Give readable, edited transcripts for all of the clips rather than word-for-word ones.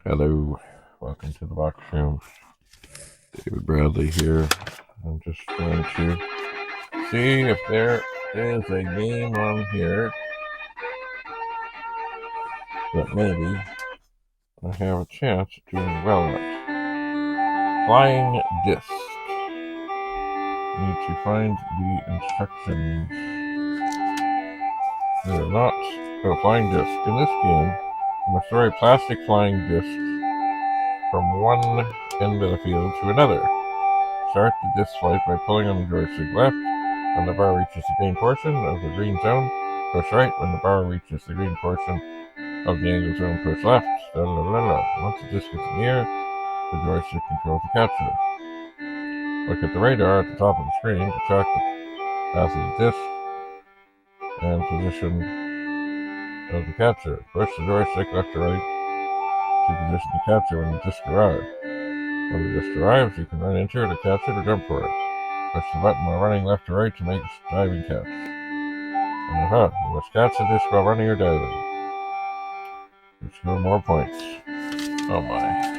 Hello, welcome to the box room. David Bradley here. I'm just trying to see if there is a game on here that maybe I have a chance of doing well at. Flying disc. Need to find the instructions. They're not. Oh, flying disc. In this game, you must throw a plastic flying disc from one end of the field to another. Start the disc flight by pulling on the joystick left. When the bar reaches the green portion of the green zone, push right. When the bar reaches the green portion of the angle zone, push left. Once the disc gets in the air, the joystick controls the catcher. Look at the radar at the top of the screen to track the path of the disc and position of the catcher. Push the joystick left to right to position the catcher when the disc arrives. When the disc arrives, you can run into it or catch it or jump for it. Push the button while running left to right to make a diving catch. You must catch the disc while running or diving. You score more points. Oh my.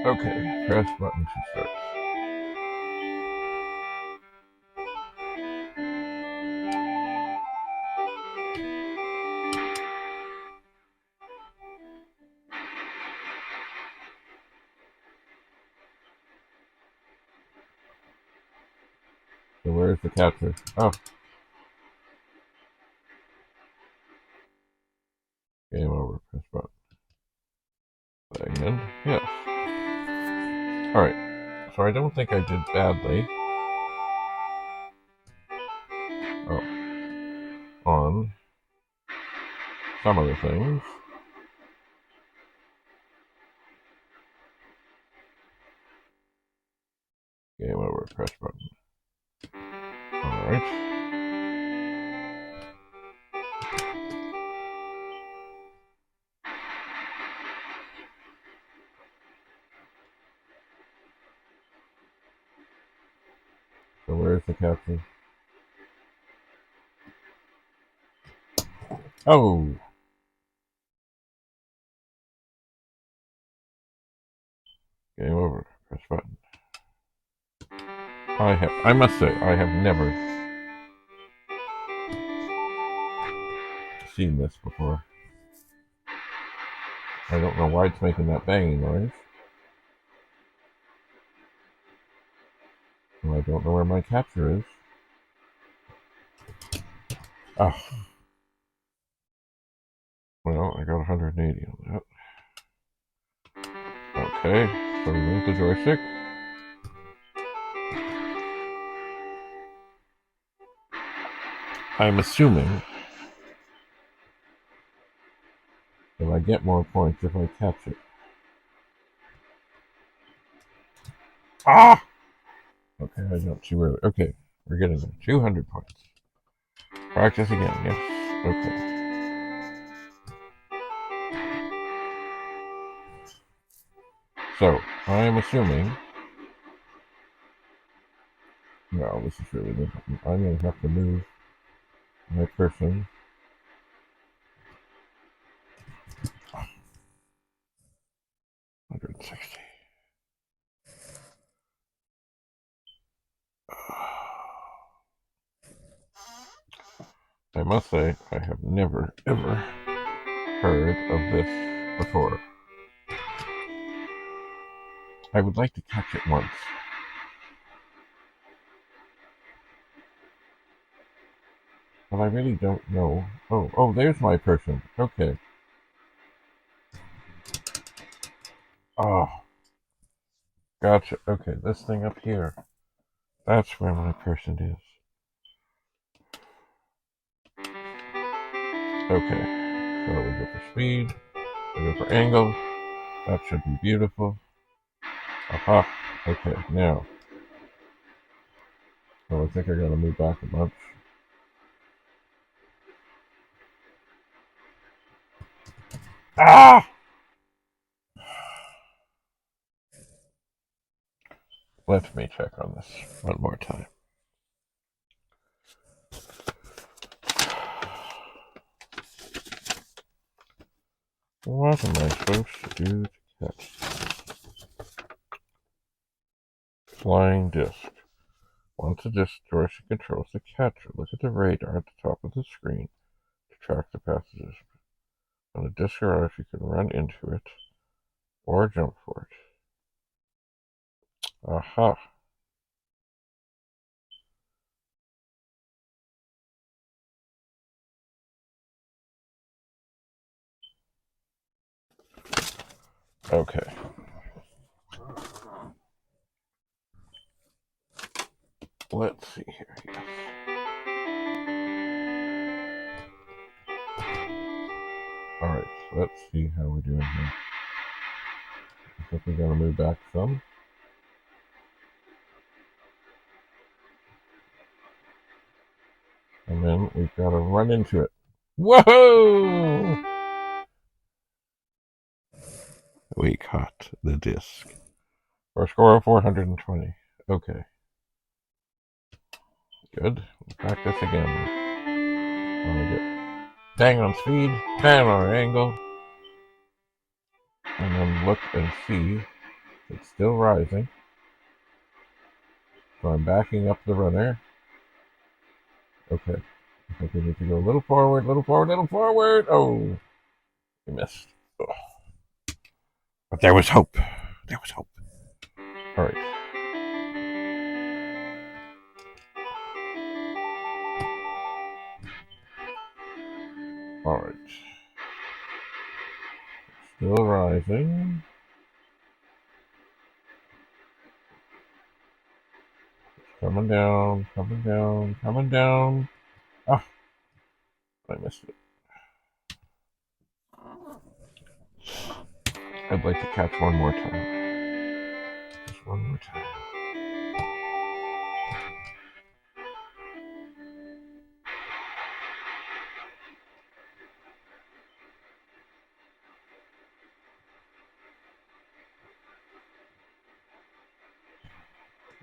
Okay, press button to start. So where's the catcher? Oh. Game over. Press button. Again. Yes. Alright. So I don't think I did badly. Oh. On some of the things. Game over. Press button. Alright. So where's the captain? Oh! Game over. Press button. I must say, I have never seen this before. I don't know why it's making that banging noise. And I don't know where my capture is. Oh. Well, I got 180 on that. Okay, so remove the joystick. I'm assuming that I get more points if I catch it. Ah! Okay, I jumped too early. Okay, we're getting there. 200 points. Practice again, yes. Okay. So, I'm assuming... No, this is really good. I'm going to have to move my person. Oh, 160. I must say, I have never, ever heard of this before. I would like to catch it once. But I really don't know. Oh, there's my person. Okay. Oh. Gotcha. Okay, this thing up here. That's where my person is. Okay. So we go for speed. We go for angle. That should be beautiful. Aha. Okay, now. Oh, I think I gotta move back a bunch. Ah! Let me check on this one more time. What am I supposed to do to catch flying disc? Once the disc joystick controls the catcher, look at the radar at the top of the screen to track the passages. When the disc arrives, you can run into it or jump for it. Aha! Okay. Let's see here. Yes. Alright, so let's see how we're doing here. I think we're going to move back some. And then we've got to run into it. Whoa! We caught the disc. For a score of 420. Okay. Good. Practice again. Want to get bang on speed, bang on angle, and then look and see it's still rising. So I'm backing up the runner. Okay. I think we need to go a little forward, little forward, little forward. Oh, we missed. Ugh. But there was hope. There was hope. All right. All right. Still rising. Coming down, coming down, coming down. Ah, I missed it. I'd like to catch one more time. Just one more time.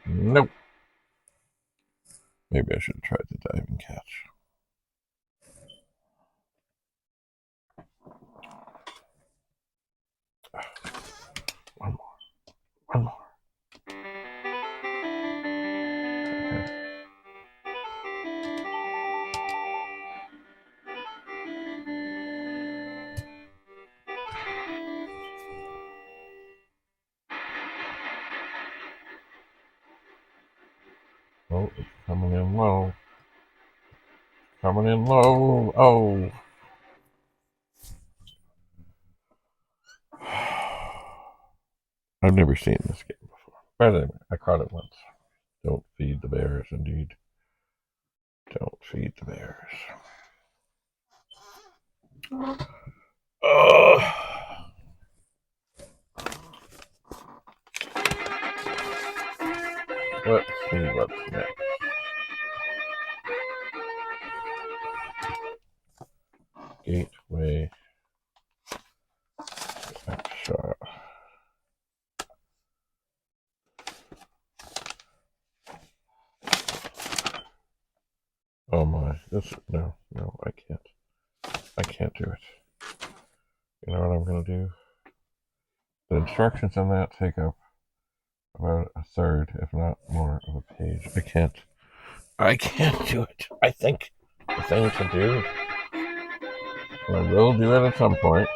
Nope. Maybe I should have tried the diving catch. One more. One more. Okay. Oh, it's coming in low. Coming in low. Oh. I've never seen this game before. But anyway, I caught it once. Don't feed the bears, indeed. Don't feed the bears. Let's see what's next. Gateway. Shot. Oh my, no, I can't. I can't do it. You know what I'm gonna do? The instructions on that take up about a third, if not more, of a page. I can't do it. I think the thing to do, and I will do it at some point.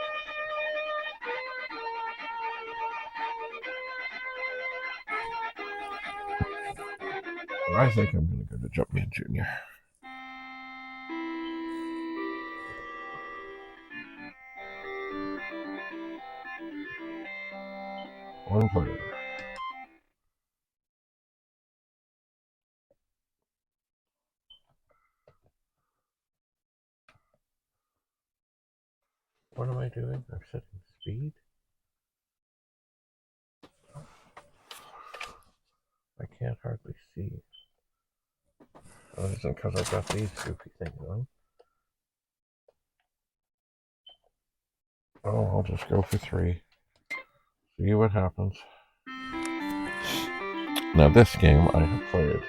I think I'm gonna go to Jumpman Jr. One player. What am I doing? I'm setting speed. I can't hardly see. Oh, it isn't because I've got these goofy things on. Oh, I'll just go for 3. See what happens. Now this game I have played.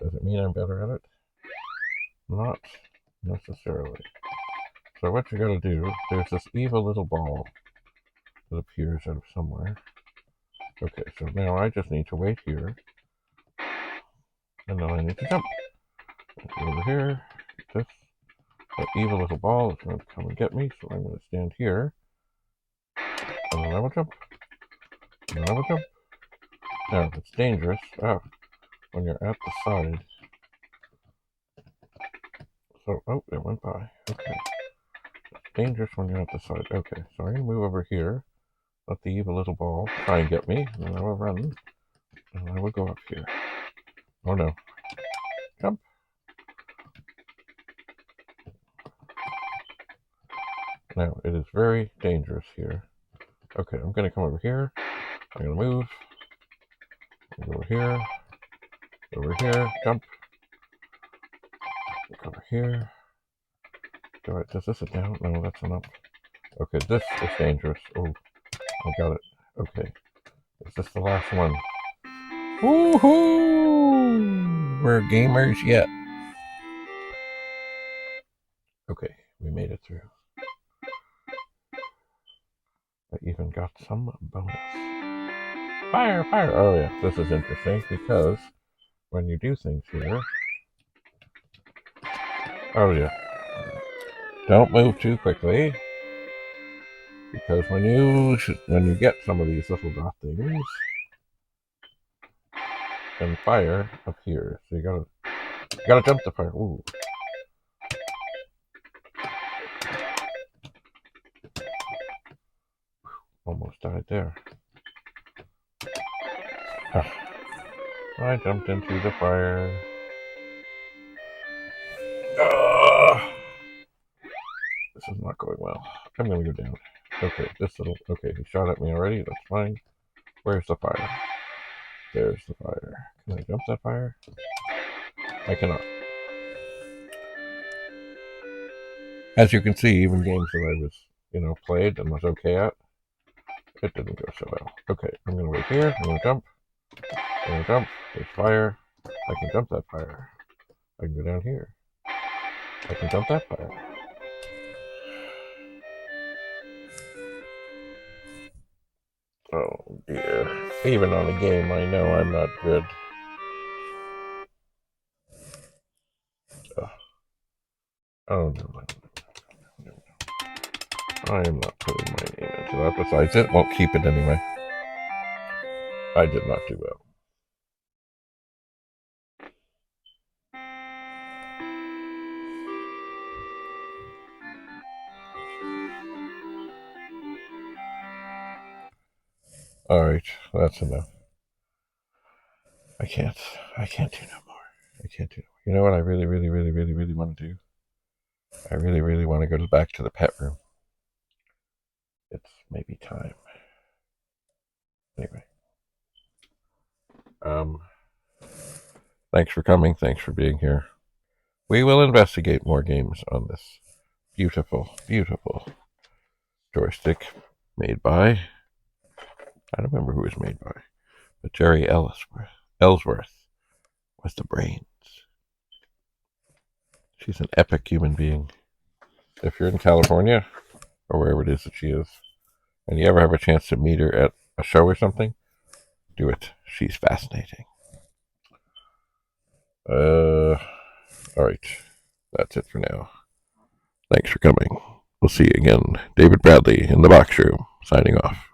Does it mean I'm better at it? Not necessarily. So what you gotta do, there's this evil little ball that appears out of somewhere. Okay, so now I just need to wait here. And then I need to jump. Over here, this. That evil little ball is going to come and get me, so I'm going to stand here. And then I will jump. And then I will jump. Now, it's dangerous when you're at the side. So, oh, it went by. Okay. It's dangerous when you're at the side. Okay, so I'm going to move over here. Let the evil little ball try and get me. And then I will run. And I will go up here. Oh no. Jump. Now, it is very dangerous here. Okay, I'm going to come over here. I'm going to move. Over here. Over here. Jump. Look over here. Does this a down? No, that's an up. Okay, this is dangerous. Oh, I got it. Okay. Is this the last one? Woohoo! We're gamers yet. Okay, we made it through. I even got some bonus. Fire, fire! Oh yeah, this is interesting because when you do things here... Oh yeah. Don't move too quickly. Because when you get some of these little dot things, then fire appears. So you gotta jump the fire. Ooh. Almost died there. I jumped into the fire. This is not going well. I'm gonna go down. Okay, okay, he shot at me already, that's fine. Where's the fire? There's the fire. Can I jump that fire? I cannot. As you can see, even games that I was, played and was okay at, it didn't go so well. Okay, I'm gonna wait here, I'm gonna jump. I'm gonna jump, there's fire. I can jump that fire. I can go down here. I can jump that fire. Oh dear. Even on a game, I know I'm not good. Oh no. I am not putting my name into that. Besides, it won't keep it anyway. I did not do well. Alright, that's enough. I can't do no more. I can't do no more. You know what I really, really, really, really, really want to do? I really, really want to go back to the pet room. It's maybe time. Anyway. Thanks for coming. Thanks for being here. We will investigate more games on this beautiful, beautiful joystick made by, I don't remember who it was made by, but Jerri Ellsworth was the brains. She's an epic human being. If you're in California, or wherever it is that she is, and you ever have a chance to meet her at a show or something, do it. She's fascinating. Alright. That's it for now. Thanks for coming. We'll see you again. David Bradley in the box room, signing off.